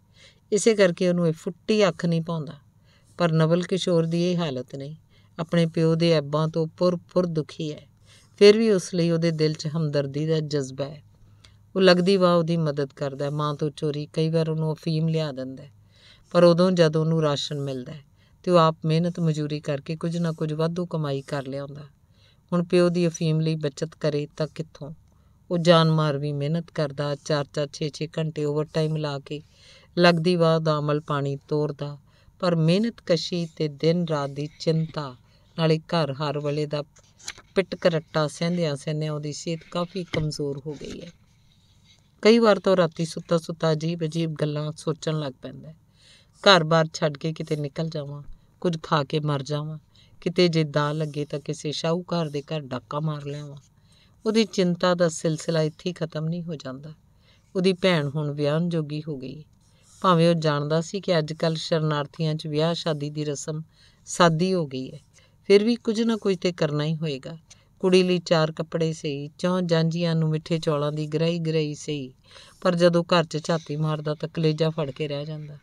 ਇਸੇ ਕਰਕੇ ਉਹਨੂੰ ਇਹ ਫੁੱਟੀ ਅੱਖ ਨਹੀਂ ਪਾਉਂਦਾ। ਪਰ ਨਵਲ ਕਿਸ਼ੋਰ ਦੀ ਇਹ ਹਾਲਤ ਨਹੀਂ। ਆਪਣੇ ਪਿਓ ਦੇ ਐਬਾਂ ਤੋਂ ਪੁਰ ਦੁਖੀ ਹੈ। ਫਿਰ ਵੀ ਉਸ ਲਈ ਉਹਦੇ ਦਿਲ 'ਚ ਹਮਦਰਦੀ ਦਾ ਜਜ਼ਬਾ ਹੈ। ਉਹ ਲੱਗਦੀ ਵਾਹ ਉਹਦੀ ਮਦਦ ਕਰਦਾ। ਮਾਂ ਤੋਂ ਚੋਰੀ ਕਈ ਵਾਰ ਉਹਨੂੰ ਅਫੀਮ ਲਿਆ ਦਿੰਦਾ, ਪਰ ਉਦੋਂ ਜਦ ਉਹਨੂੰ ਰਾਸ਼ਨ ਮਿਲਦਾ ਅਤੇ ਉਹ ਆਪ ਮਿਹਨਤ ਮਜ਼ਦੂਰੀ ਕਰਕੇ ਕੁਝ ਨਾ ਕੁਝ ਵਾਧੂ ਕਮਾਈ ਕਰ ਲਿਆਉਂਦਾ। ਹੁਣ ਪਿਓ ਦੀ ਅਫੀਮ ਲਈ ਬੱਚਤ ਕਰੇ ਤਾਂ ਕਿੱਥੋਂ? ਉਹ ਜਾਨ ਮਾਰ ਵੀ ਮਿਹਨਤ ਕਰਦਾ, 4-4 6-6 ਘੰਟੇ ਓਵਰਟਾਈਮ ਲਾ ਕੇ ਲੱਗਦੀ ਵਾਹ ਦਾ ਅਮਲ ਪਾਣੀ ਤੋਰਦਾ, ਪਰ ਮਿਹਨਤ ਕਸ਼ੀ ਅਤੇ ਦਿਨ ਰਾਤ ਦੀ ਚਿੰਤਾ ਨਾਲੇ ਘਰ ਹਰ ਵੇਲੇ ਦਾ ਪਿੱਟ ਕਰੱਟਾ ਸਹਿੰਦਿਆਂ ਸਹਿੰਦਿਆਂ ਉਹਦੀ ਸਿਹਤ ਕਾਫੀ ਕਮਜ਼ੋਰ ਹੋ ਗਈ ਹੈ। ਕਈ ਵਾਰ ਤਾਂ ਰਾਤੀ ਸੁੱਤਾ ਸੁੱਤਾ ਅਜੀਬ ਗੱਲਾਂ ਸੋਚਣ ਲੱਗ ਪੈਂਦਾ। ਘਰ-ਬਾਰ ਛੱਡ ਕੇ ਕਿਤੇ ਨਿਕਲ ਜਾਵਾਂ, ਕੁਝ ਖਾ ਕੇ ਮਰ ਜਾਵਾਂ, ਕਿਤੇ ਜੇ ਦਾਅ ਲੱਗੇ ਤਾਂ ਕਿਸੇ ਸ਼ਾਹੂਕਾਰ ਦੇ ਘਰ ਡਾਕਾ ਮਾਰ ਲਿਆਵਾਂ। ਉਹਦੀ ਚਿੰਤਾ ਦਾ ਸਿਲਸਿਲਾ ਇੱਥੇ ਹੀ ਖਤਮ ਨਹੀਂ ਹੋ ਜਾਂਦਾ। ਉਹਦੀ ਭੈਣ ਹੁਣ ਵਿਆਹਣ ਜੋਗੀ ਹੋ ਗਈ। ਭਾਵੇਂ ਉਹ ਜਾਣਦਾ ਸੀ ਕਿ ਅੱਜ ਕੱਲ੍ਹ ਸ਼ਰਨਾਰਥੀਆਂ 'ਚ ਵਿਆਹ ਸ਼ਾਦੀ ਦੀ ਰਸਮ ਸਾਦੀ ਹੋ ਗਈ ਹੈ, ਫਿਰ ਵੀ ਕੁਝ ਨਾ ਕੁਝ ਤਾਂ ਕਰਨਾ ਹੀ ਹੋਏਗਾ। ਕੁੜੀ ਲਈ 4 ਕੱਪੜੇ ਸਹੀ, 4 ਜਾਂਝੀਆਂ ਨੂੰ ਮਿੱਠੇ ਚੌਲਾਂ ਦੀ ਗਰਾਈ ਸਹੀ, ਪਰ ਜਦੋਂ ਘਰ 'ਚ ਝਾਤੀ ਮਾਰਦਾ ਤਾਂ ਕਲੇਜਾ ਫੜ ਕੇ ਰਹਿ ਜਾਂਦਾ।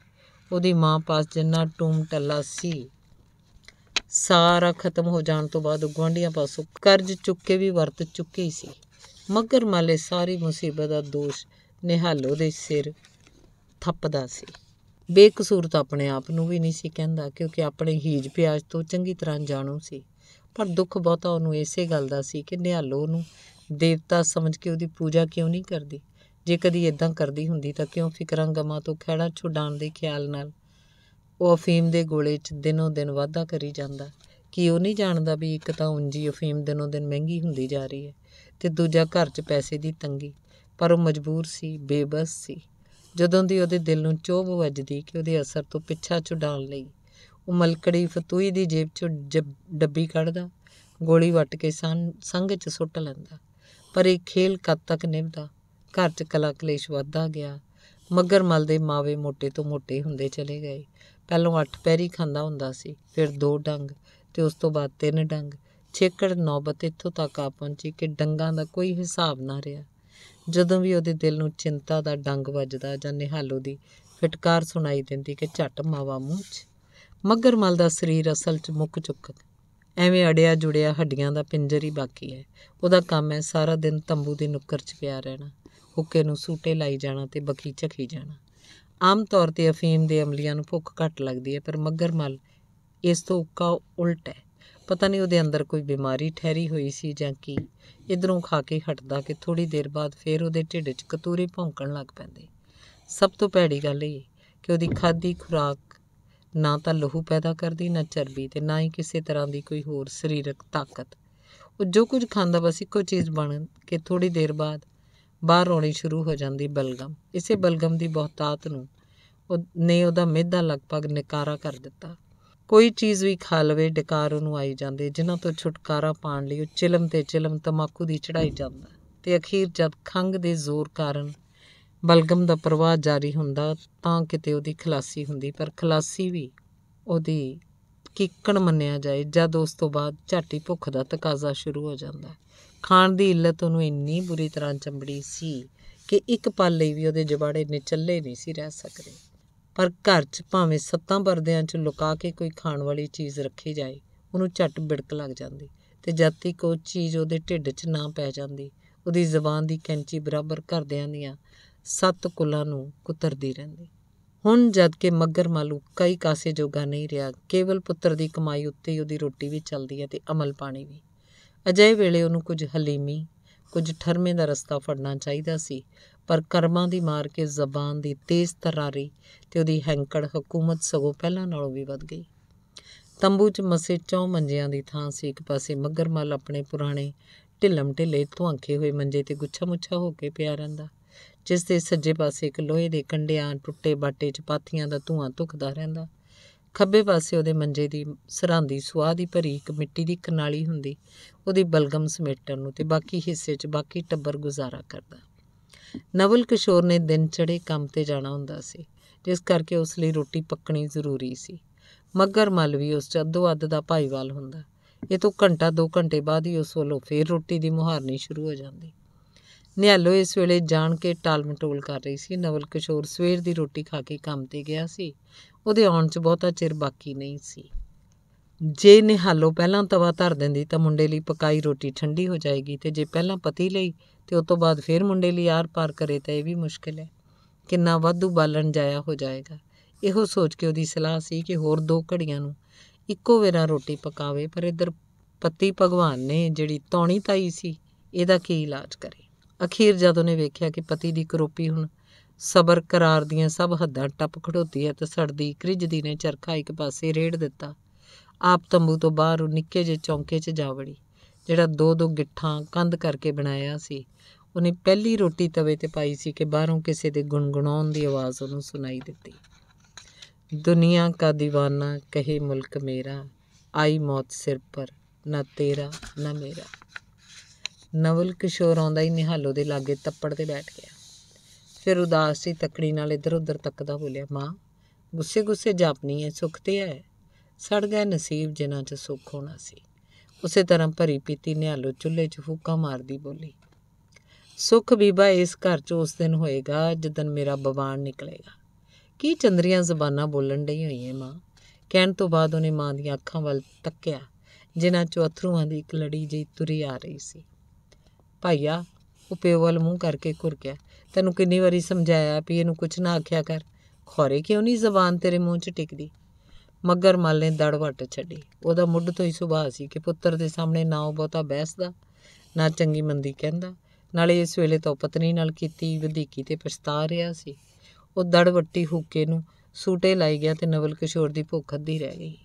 ਉਹਦੀ ਮਾਂ ਪਾਸ ਜਿੰਨਾ ਟੂਮ ਟੱਲਾ ਸੀ ਸਾਰਾ ਖਤਮ ਹੋ ਜਾਣ ਤੋਂ ਬਾਅਦ ਉਹ ਗੁਆਂਢੀਆਂ ਪਾਸੋਂ ਕਰਜ਼ ਚੁੱਕ ਕੇ ਵੀ ਵਰਤ ਚੁੱਕੀ ਸੀ। ਮੱਘਰ ਮਾਲੇ ਸਾਰੀ ਮੁਸੀਬਤ ਦਾ ਦੋਸ਼ ਨਿਹਾਲੋ ਦੇ ਸਿਰ ਥੱਪਦਾ ਸੀ। ਬੇਕਸੂਰ ਤਾਂ ਆਪਣੇ ਆਪ ਨੂੰ ਵੀ ਨਹੀਂ ਸੀ ਕਹਿੰਦਾ, ਕਿਉਂਕਿ ਆਪਣੇ ਹੀਜ ਪਿਆਜ ਤੋਂ ਚੰਗੀ ਤਰ੍ਹਾਂ ਜਾਣੂ ਸੀ, ਪਰ ਦੁੱਖ ਬਹੁਤਾ ਉਹਨੂੰ ਇਸੇ ਗੱਲ ਦਾ ਸੀ ਕਿ ਨਿਹਾਲੋ ਉਹਨੂੰ ਦੇਵਤਾ ਸਮਝ ਕੇ ਉਹਦੀ ਪੂਜਾ ਕਿਉਂ ਨਹੀਂ ਕਰਦੀ। ਜੇ ਕਦੀ ਇੱਦਾਂ ਕਰਦੀ ਹੁੰਦੀ ਤਾਂ ਕਿਉਂ ਫਿਕਰਾਂ ਗਮਾਂ ਤੋਂ ਖਹਿੜਾ ਛੁਡਾਉਣ ਦੇ ਖਿਆਲ ਨਾਲ ਉਹ ਅਫੀਮ ਦੇ ਗੋਲੇ 'ਚ ਦਿਨੋਂ ਦਿਨ ਵਾਧਾ ਕਰੀ ਜਾਂਦਾ। ਕੀ ਉਹ ਨਹੀਂ ਜਾਣਦਾ ਵੀ ਇੱਕ ਤਾਂ ਉਂਝੀ ਅਫੀਮ ਦਿਨੋਂ ਦਿਨ ਮਹਿੰਗੀ ਹੁੰਦੀ ਜਾ ਰਹੀ ਹੈ ਅਤੇ ਦੂਜਾ ਘਰ 'ਚ ਪੈਸੇ ਦੀ ਤੰਗੀ। ਪਰ ਉਹ ਮਜਬੂਰ ਸੀ, ਬੇਬਸ ਸੀ। ਜਦੋਂ ਦੀ ਉਹਦੇ ਦਿਲ ਨੂੰ ਚੋਭ ਵੱਜਦੀ ਕਿ ਉਹਦੇ ਅਸਰ ਤੋਂ ਪਿੱਛਾ ਛੁਡਾਉਣ ਲਈ ਉਹ ਮਲਕੜੀ ਫਤੂਈ ਦੀ ਜੇਬ 'ਚੋਂ ਡੱਬੀ ਕੱਢਦਾ, ਗੋਲੀ ਵੱਟ ਕੇ ਸੰਘ 'ਚ ਸੁੱਟ ਲੈਂਦਾ। ਪਰ ਇਹ ਖੇਲ ਕਦ ਤੱਕ ਨਿਭਦਾ? ਘਰ 'ਚ ਕਲਾ ਕਲੇਸ਼ ਵੱਧਦਾ ਗਿਆ। ਮੱਘਰ ਮਲ ਦੇ ਮਾਵੇ ਮੋਟੇ ਤੋਂ ਮੋਟੇ ਹੁੰਦੇ ਚਲੇ ਗਏ। ਪਹਿਲੋਂ 8 ਪਹਿਰੀ ਖਾਂਦਾ ਹੁੰਦਾ ਸੀ, ਫਿਰ 2 ਡੰਗ ਅਤੇ ਉਸ ਤੋਂ ਬਾਅਦ 3 ਡੰਗ। ਛੇਕੜ ਨੌਬਤ ਇੱਥੋਂ ਤੱਕ ਆ ਪਹੁੰਚੀ ਕਿ ਡੰਗਾਂ ਦਾ ਕੋਈ ਹਿਸਾਬ ਨਾ ਰਿਹਾ। ਜਦੋਂ ਵੀ ਉਹਦੇ ਦਿਲ ਨੂੰ ਚਿੰਤਾ ਦਾ ਡੰਗ ਵੱਜਦਾ ਜਾਂ ਨਿਹਾਲੋ ਦੀ ਫਿਟਕਾਰ ਸੁਣਾਈ ਦਿੰਦੀ ਕਿ ਝੱਟ ਮਾਵਾ ਮੂੰਹ 'ਚ। ਮੱਘਰ ਮਲ ਦਾ ਸਰੀਰ ਅਸਲ 'ਚ ਮੁੱਕ ਚੁੱਕਾ, ਐਵੇਂ ਅੜਿਆ ਜੁੜਿਆ ਹੱਡੀਆਂ ਦਾ ਪਿੰਜਰ ਹੀ ਬਾਕੀ ਹੈ। ਉਹਦਾ ਕੰਮ ਹੈ ਸਾਰਾ ਦਿਨ ਤੰਬੂ ਦੀ ਨੁੱਕਰ 'ਚ ਪਿਆ ਰਹਿਣਾ, ਹੁੱਕੇ ਨੂੰ ਸੂਟੇ ਲਾਈ ਜਾਣਾ ਅਤੇ ਬੱਖੀ ਝੱਕੀ ਜਾਣਾ। ਆਮ ਤੌਰ 'ਤੇ ਅਫੀਮ ਦੇ ਅਮਲੀਆਂ ਨੂੰ ਭੁੱਖ ਘੱਟ ਲੱਗਦੀ ਹੈ, ਪਰ ਮੱਘਰ ਮਲ ਇਸ ਤੋਂ ਉੱਕਾ ਉਲਟ ਹੈ। ਪਤਾ ਨਹੀਂ ਉਹਦੇ ਅੰਦਰ ਕੋਈ ਬਿਮਾਰੀ ਠਹਿਰੀ ਹੋਈ ਸੀ ਜਾਂ ਕੀ। ਇੱਧਰੋਂ ਖਾ ਕੇ ਹਟਦਾ ਕਿ ਥੋੜ੍ਹੀ ਦੇਰ ਬਾਅਦ ਫਿਰ ਉਹਦੇ ਢਿੱਡ 'ਚ ਕਤੂਰੇ ਭੌਂਕਣ ਲੱਗ ਪੈਂਦੇ। ਸਭ ਤੋਂ ਭੈੜੀ ਗੱਲ ਇਹ ਕਿ ਉਹਦੀ ਖਾਧੀ ਖੁਰਾਕ ਨਾ ਤਾਂ ਲਹੂ ਪੈਦਾ ਕਰਦੀ, ਨਾ ਚਰਬੀ, ਅਤੇ ਨਾ ਹੀ ਕਿਸੇ ਤਰ੍ਹਾਂ ਦੀ ਕੋਈ ਹੋਰ ਸਰੀਰਕ ਤਾਕਤ। ਉਹ ਜੋ ਕੁਝ ਖਾਂਦਾ ਬਸ ਇੱਕੋ ਚੀਜ਼ ਬਣ ਕੇ ਥੋੜ੍ਹੀ ਦੇਰ ਬਾਅਦ ਬਾਹਰ ਆਉਣੀ ਸ਼ੁਰੂ ਹੋ ਜਾਂਦੀ, ਬਲਗਮ। ਇਸੇ ਬਲਗਮ ਦੀ ਬਹੁਤਾਤ ਨੂੰ ਨੇ ਉਹਦਾ ਮਿਹਦਾ ਲਗਭਗ ਨਿਕਾਰਾ ਕਰ ਦਿੱਤਾ। ਕੋਈ ਚੀਜ਼ ਵੀ ਖਾ ਲਵੇ ਡਕਾਰ ਉਹਨੂੰ ਆਈ ਜਾਂਦੇ, ਜਿਨ੍ਹਾਂ ਤੋਂ ਛੁਟਕਾਰਾ ਪਾਉਣ ਲਈ ਉਹ ਚਿਲਮ ਤੇ ਚਿਲਮ ਤੰਬਾਕੂ ਦੀ ਚੜ੍ਹਾਈ ਜਾਂਦਾ, ਅਤੇ ਅਖੀਰ ਜਦ ਖੰਘ ਦੇ ਜ਼ੋਰ ਕਾਰਨ ਬਲਗਮ ਦਾ ਪ੍ਰਵਾਹ ਜਾਰੀ ਹੁੰਦਾ ਤਾਂ ਕਿਤੇ ਉਹਦੀ ਖਲਾਸੀ ਹੁੰਦੀ। ਪਰ ਖਲਾਸੀ ਵੀ ਉਹਦੀ ਕੀਕਣ ਮੰਨਿਆ ਜਾਏ ਜਦ ਉਸ ਤੋਂ ਬਾਅਦ ਝੱਟ ਹੀ ਭੁੱਖ ਦਾ ਤਕਾਜ਼ਾ ਸ਼ੁਰੂ ਹੋ ਜਾਂਦਾ। ਖਾਣ ਦੀ ਇੱਲਤ ਉਹਨੂੰ ਇੰਨੀ ਬੁਰੀ ਤਰ੍ਹਾਂ ਚੰਬੜੀ ਸੀ ਕਿ ਇੱਕ ਪਲ ਲਈ ਵੀ ਉਹਦੇ ਜਬਾੜੇ ਨਿਚੱਲੇ ਨਹੀਂ ਸੀ ਰਹਿ ਸਕਦੇ। ਪਰ ਘਰ 'ਚ ਭਾਵੇਂ 7 ਪਰਦਿਆਂ 'ਚ ਲੁਕਾ ਕੇ ਕੋਈ ਖਾਣ ਵਾਲੀ ਚੀਜ਼ ਰੱਖੀ ਜਾਏ, ਉਹਨੂੰ ਝੱਟ ਬਿੜਕ ਲੱਗ ਜਾਂਦੀ, ਅਤੇ ਜਦ ਤੱਕ ਉਹ ਚੀਜ਼ ਉਹਦੇ ਢਿੱਡ 'ਚ ਨਾ ਪੈ ਜਾਂਦੀ ਉਹਦੀ ਜ਼ਬਾਨ ਦੀ ਕੈਂਚੀ ਬਰਾਬਰ ਘਰਦਿਆਂ ਦੀਆਂ 7 ਕੁੱਲਾਂ ਨੂੰ ਕੁਤਰਦੀ ਰਹਿੰਦੀ। ਹੁਣ ਜਦ ਕਿ ਮੱਘਰ ਮਲ ਕਈ ਕਾਸੇ ਜੋਗਾ ਨਹੀਂ ਰਿਹਾ, ਕੇਵਲ ਪੁੱਤਰ ਦੀ ਕਮਾਈ ਉੱਤੇ ਹੀ ਉਹਦੀ ਰੋਟੀ ਵੀ ਚੱਲਦੀ ਹੈ ਅਤੇ ਅਮਲ ਪਾਣੀ ਵੀ। ਅਜਿਹੇ ਵੇਲੇ ਉਹਨੂੰ ਕੁਝ ਹਲੀਮੀ, ਕੁਝ ਠਰਮੇ ਦਾ ਰਸਤਾ ਫੜਨਾ ਚਾਹੀਦਾ ਸੀ, ਪਰ ਕਰਮਾਂ ਦੀ ਮਾਰ ਕੇ ਜ਼ਬਾਨ ਦੀ ਤੇਜ਼ ਤਰਾਰੀ ਅਤੇ ਉਹਦੀ ਹੈਂਕੜ ਹਕੂਮਤ ਸਗੋਂ ਪਹਿਲਾਂ ਨਾਲੋਂ ਵੀ ਵੱਧ ਗਈ। ਤੰਬੂ 'ਚ ਮਸੇ 4 ਮੰਜਿਆਂ ਦੀ ਥਾਂ ਸੀ। ਇੱਕ ਪਾਸੇ ਮੱਘਰ ਮਲ ਆਪਣੇ ਪੁਰਾਣੇ ਢਿੱਲਮ ਢਿੱਲੇ ਧੁਆਂਖੇ ਹੋਏ ਮੰਜੇ 'ਤੇ ਗੁੱਛਾ ਮੁੱਛਾ ਹੋ ਕੇ ਪਿਆ ਰਹਿੰਦਾ, ਜਿਸ ਦੇ ਸੱਜੇ ਪਾਸੇ ਇੱਕ ਲੋਹੇ ਦੇ ਕੰਢਿਆਂ ਟੁੱਟੇ ਬਾਟੇ 'ਚ ਪਾਥੀਆਂ ਦਾ ਧੂੰਆਂ ਧੁਖਦਾ ਰਹਿੰਦਾ। ਖੱਬੇ ਪਾਸੇ ਉਹਦੇ ਮੰਜੇ ਦੀ ਸਰਹਾਂਦੀ ਸੁਆਹ ਦੀ ਭਰੀ ਇੱਕ ਮਿੱਟੀ ਦੀ ਕਨਾਲੀ ਹੁੰਦੀ, ਉਹਦੀ ਬਲਗਮ ਸਮੇਟਣ ਨੂੰ, ਅਤੇ ਬਾਕੀ ਹਿੱਸੇ 'ਚ ਬਾਕੀ ਟੱਬਰ ਗੁਜ਼ਾਰਾ ਕਰਦਾ। ਨਵਲ ਕਿਸ਼ੋਰ ਨੇ ਦਿਨ ਚੜ੍ਹੇ ਕੰਮ 'ਤੇ ਜਾਣਾ ਹੁੰਦਾ ਸੀ। ਜਿਸ ਕਰਕੇ ਉਸ ਲਈ ਰੋਟੀ ਪੱਕਣੀ ਜ਼ਰੂਰੀ ਸੀ। ਮੱਘਰ ਮੱਲ ਵੀ ਉਸ 'ਚ ਅੱਧੋ ਅੱਧ ਦਾ ਭਾਈਵਾਲ ਹੁੰਦਾ। ਇਹ ਤੋਂ ਘੰਟਾ 2 ਘੰਟੇ ਬਾਅਦ ਹੀ ਉਸ ਵੱਲੋਂ ਫੇਰ ਰੋਟੀ ਦੀ ਮੁਹਾਰਨੀ ਸ਼ੁਰੂ ਹੋ ਜਾਂਦੀ। ਨਿਹਾਲੋ ਇਸ ਵੇਲੇ ਜਾਣ ਕੇ ਟਾਲ ਮਟੋਲ ਕਰ ਰਹੀ ਸੀ। ਨਵਲ ਕਿਸ਼ੋਰ ਸਵੇਰ ਦੀ ਰੋਟੀ ਖਾ ਕੇ ਕੰਮ 'ਤੇ ਗਿਆ ਸੀ। ਉਹਦੇ ਆਉਣ 'ਚ ਬਹੁਤਾ ਚਿਰ ਬਾਕੀ ਨਹੀਂ ਸੀ। ਜੇ ਨਿਹਾਲੋ ਪਹਿਲਾਂ ਤਵਾ ਧਰ ਦਿੰਦੀ ਤਾਂ ਮੁੰਡੇ ਲਈ ਪਕਾਈ ਰੋਟੀ ਠੰਡੀ ਹੋ ਜਾਏਗੀ, ਅਤੇ ਜੇ ਪਹਿਲਾਂ ਪਤੀ ਲਈ ਅਤੇ ਉਸ ਤੋਂ ਬਾਅਦ ਫਿਰ ਮੁੰਡੇ ਲਈ ਆਰ ਪਾਰ ਕਰੇ ਤਾਂ ਇਹ ਵੀ ਮੁਸ਼ਕਿਲ ਹੈ। ਕਿੰਨਾ ਵਾਧੂ ਬਾਲਣ ਜਾਇਆ ਹੋ ਜਾਏਗਾ। ਇਹੋ ਸੋਚ ਕੇ ਉਹਦੀ ਸਲਾਹ ਸੀ ਕਿ ਹੋਰ 2 ਘੜੀਆਂ ਨੂੰ ਇੱਕੋ ਵੇਰਾ ਰੋਟੀ ਪਕਾਵੇ। ਪਰ ਇੱਧਰ ਪਤੀ ਭਗਵਾਨ ਨੇ ਜਿਹੜੀ ਤੌਣੀ ਤਾਈ ਸੀ, ਇਹਦਾ ਕੀ ਇਲਾਜ ਕਰੇ। ਅਖੀਰ ਜਦ ਉਹਨੇ ਵੇਖਿਆ ਕਿ ਪਤੀ ਦੀ ਕਰੋਪੀ ਹੁਣ ਸਬਰ ਕਰਾਰ ਦੀਆਂ ਸਭ ਹੱਦਾਂ ਟੱਪ ਖੜੋਤੀ ਹੈ ਤਾਂ ਸੜਦੀ ਕ੍ਰਿਜਦੀ ਨੇ ਚਰਖਾ ਇੱਕ ਪਾਸੇ ਰੇੜ ਦਿੱਤਾ। ਆਪ ਤੰਬੂ ਤੋਂ ਬਾਹਰ ਉਹ ਨਿੱਕੇ ਜਿਹੇ ਚੌਂਕੇ 'ਚ ਜਾ ਵੜੀ, ਜਿਹੜਾ 2-2 ਗਿੱਠਾਂ ਕੰਧ ਕਰਕੇ ਬਣਾਇਆ ਸੀ। ਉਹਨੇ ਪਹਿਲੀ ਰੋਟੀ ਤਵੇ 'ਤੇ ਪਾਈ ਸੀ ਕਿ ਬਾਹਰੋਂ ਕਿਸੇ ਦੇ ਗੁਣਗੁਣਾਉਣ ਦੀ ਆਵਾਜ਼ ਉਹਨੂੰ ਸੁਣਾਈ ਦਿੱਤੀ। ਦੁਨੀਆ ਕਾ ਦੀਵਾਨਾ ਕਹੇ ਮੁਲਕ ਮੇਰਾ, ਆਈ ਮੌਤ ਸਿਰ ਪਰ, ਨਾ ਤੇਰਾ ਨਾ ਮੇਰਾ। ਨਵਲ ਕਿਸ਼ੋਰ ਆਉਂਦਾ ਹੀ ਨਿਹਾਲੋ ਦੇ ਲਾਗੇ ਤੱਪੜ 'ਤੇ ਬੈਠ ਗਿਆ। ਫਿਰ ਉਦਾਸ ਸੀ ਤੱਕੜੀ ਨਾਲ ਇੱਧਰ ਉੱਧਰ ਤੱਕਦਾ ਬੋਲਿਆ, ਮਾਂ ਗੁੱਸੇ ਗੁੱਸੇ ਜਾਪਣੀ ਹੈ, ਸੁੱਖ 'ਤੇ ਹੈ। ਸੜ ਗਏ ਨਸੀਬ ਜਿਨ੍ਹਾਂ 'ਚ ਸੁੱਖ ਹੋਣਾ ਸੀ। ਉਸੇ ਤਰ੍ਹਾਂ ਭਰੀ ਪੀਤੀ ਨਿਹਾਲੋ ਚੁੱਲ੍ਹੇ 'ਚ ਫੂਕਾਂ ਮਾਰਦੀ ਬੋਲੀ, ਸੁੱਖ ਬੀਬਾ ਇਸ ਘਰ 'ਚ ਉਸ ਦਿਨ ਹੋਏਗਾ ਜਿੱਦਣ ਮੇਰਾ ਬਵਾਨ ਨਿਕਲੇਗਾ। ਕੀ ਚੰਦਰੀਆਂ ਜ਼ਬਾਨਾਂ ਬੋਲਣ ਡਈ ਹੋਈ ਹੈ ਮਾਂ। ਕਹਿਣ ਤੋਂ ਬਾਅਦ ਉਹਨੇ ਮਾਂ ਦੀਆਂ ਅੱਖਾਂ ਵੱਲ ਤੱਕਿਆ, ਜਿਨ੍ਹਾਂ 'ਚੋਂ ਅਥਰੂਆਂ ਦੀ ਇੱਕ ਲੜੀ ਜਿਹੀ ਤੁਰੀ ਆ ਰਹੀ ਸੀ। ਭਾਈਆ, ਉਹ ਪਿਓ ਵੱਲ ਮੂੰਹ ਕਰਕੇ ਘੁਰਕਿਆ, ਤੈਨੂੰ ਕਿੰਨੀ ਵਾਰੀ ਸਮਝਾਇਆ ਵੀ ਇਹਨੂੰ ਕੁਛ ਨਾ ਆਖਿਆ ਕਰ, ਖੌਰੇ ਕਿਉਂ ਨਹੀਂ ਜ਼ਬਾਨ ਤੇਰੇ ਮੂੰਹ 'ਚ ਟਿਕਦੀ। ਮੱਘਰ ਮੱਲ ਨੇ ਦੜ ਵੱਟ ਛੱਡੀ। ਉਹਦਾ ਮੁੱਢ ਤੋਂ ਹੀ ਸੁਭਾਅ ਸੀ ਕਿ ਪੁੱਤਰ ਦੇ ਸਾਹਮਣੇ ਨਾ ਉਹ ਬਹੁਤਾ ਬਹਿਸਦਾ, ਨਾ ਚੰਗੀ ਮੰਦੀ ਕਹਿੰਦਾ। ਨਾਲੇ ਇਸ ਵੇਲੇ ਤਾਂ ਪਤਨੀ ਨਾਲ ਕੀਤੀ ਵਧੀਕੀ 'ਤੇ ਪਛਤਾ ਰਿਹਾ ਸੀ। ਉਹ ਦੜ ਵੱਟੀ ਹੁੱਕੇ ਨੂੰ ਸੂਟੇ ਲਾਈ ਗਿਆ ਅਤੇ ਨਵਲ ਕਿਸ਼ੋਰ ਦੀ ਭੁੱਖ ਅੱਧੀ ਰਹਿ ਗਈ।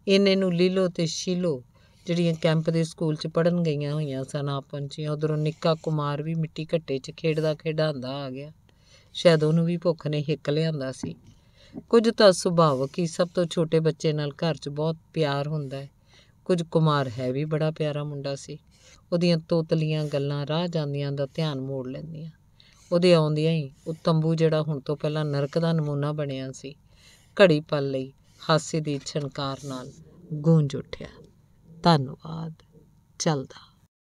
ਇੰਨੇ ਨੂੰ ਲੀਲੋ ਅਤੇ ਸ਼ੀਲੋ, ਜਿਹੜੀਆਂ ਕੈਂਪ ਦੇ ਸਕੂਲ 'ਚ ਪੜ੍ਹਨ ਗਈਆਂ ਹੋਈਆਂ ਸਨ, ਆ ਪਹੁੰਚੀਆਂ। ਉੱਧਰੋਂ ਨਿੱਕਾ ਕੁਮਾਰ ਵੀ ਮਿੱਟੀ ਘੱਟੇ 'ਚ ਖੇਡਦਾ ਖੇਡਾਂਦਾ ਆ ਗਿਆ। ਸ਼ਾਇਦ ਉਹਨੂੰ ਵੀ ਭੁੱਖ ਨੇ ਹਿੱਕ ਲਿਆਂਦਾ ਸੀ। ਕੁਝ ਤਾਂ ਸੁਭਾਵਕ ਹੀ ਸਭ ਤੋਂ ਛੋਟੇ ਬੱਚੇ ਨਾਲ ਘਰ 'ਚ ਬਹੁਤ ਪਿਆਰ ਹੁੰਦਾ ਹੈ। ਕੁਝ ਕੁਮਾਰ ਹੈ ਵੀ ਬੜਾ ਪਿਆਰਾ ਮੁੰਡਾ ਸੀ। ਉਹਦੀਆਂ ਤੋਤਲੀਆਂ ਗੱਲਾਂ ਰਾਹ ਜਾਂਦੀਆਂ ਦਾ ਧਿਆਨ ਮੋੜ ਲੈਂਦੀਆਂ। ਉਹਦੇ ਆਉਂਦਿਆਂ ਹੀ ਉਹ ਤੰਬੂ, ਜਿਹੜਾ ਹੁਣ ਤੋਂ ਪਹਿਲਾਂ ਨਰਕ ਦਾ ਨਮੂਨਾ ਬਣਿਆ ਸੀ, ਘੜੀ ਪਲ ਲਈ ਹਾਸੇ ਦੀ ਛਣਕਾਰ ਨਾਲ ਗੂੰਜ ਉੱਠਿਆ। ਧੰਨਵਾਦ। ਚੱਲਦਾ।